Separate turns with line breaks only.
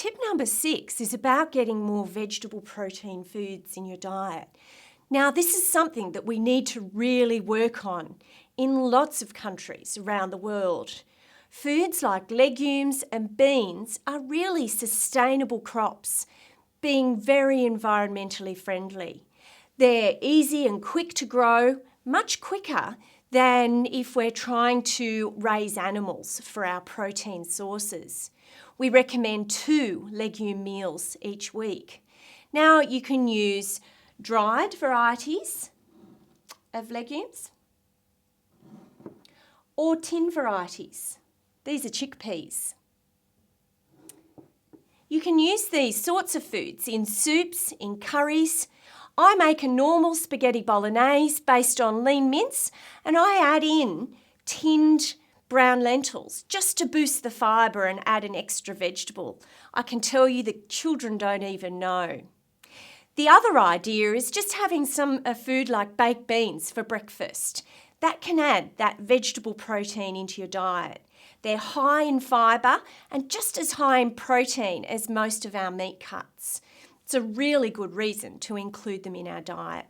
tip number 6 is about getting more vegetable protein foods in your diet. Now, this is something that we need to really work on in lots of countries around the world. Foods like legumes and beans are really sustainable crops, being very environmentally friendly. They're easy and quick to grow, much quicker than if we're trying to raise animals for our protein sources. We recommend 2 legume meals each week. Now, you can use dried varieties of legumes or tin varieties. These are chickpeas. You can use these sorts of foods in soups, in curries. I make a normal spaghetti bolognese based on lean mince, and I add in tinned brown lentils just to boost the fibre and add an extra vegetable. I can tell you that children don't even know. The other idea is just having a food like baked beans for breakfast. That can add that vegetable protein into your diet. They're high in fibre and just as high in protein as most of our meat cuts. It's a really good reason to include them in our diet.